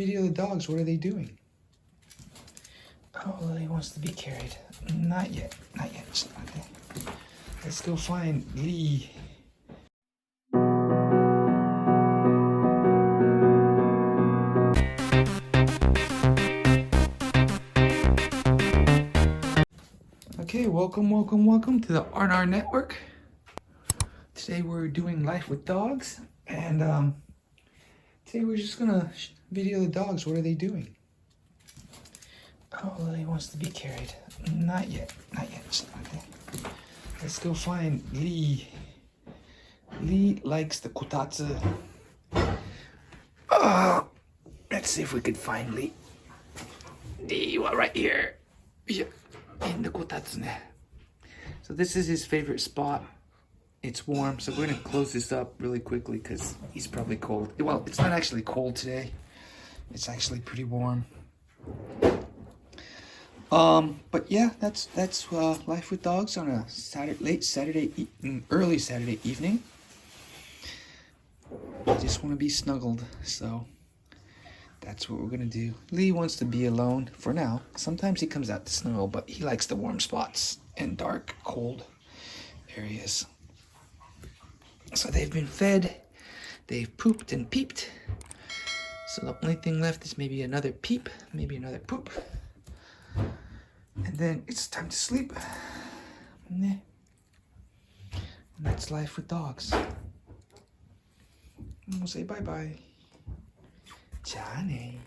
Video of the dogs, what are they doing? Oh, Lily wants to be carried. Not yet, not yet. Okay. Let's go find Lee. Okay, welcome to the R&R Network. Today we're doing life with dogs, and today we're just gonna video the dogs. What are they doing? Oh, Lily wants to be carried. Not yet, not yet. Okay. Let's go find Lee. Lee likes the kotatsu. Let's see if we can find Lee. Lee, well, right here. Yeah, in the kotatsu. So this is his favorite spot. It's warm, so we're gonna close this up really quickly because he's probably cold. Well, it's not actually cold today. It's actually pretty warm. But yeah, that's life with dogs on a early Saturday evening. I just want to be snuggled, so that's what we're gonna do. Lee wants to be alone for now. Sometimes he comes out to snuggle, but he likes the warm spots and dark, cold areas. So they've been fed, they've pooped and peeped. So the only thing left is maybe another peep, maybe another poop. And then it's time to sleep. And that's life with dogs. And we'll say bye-bye. Johnny.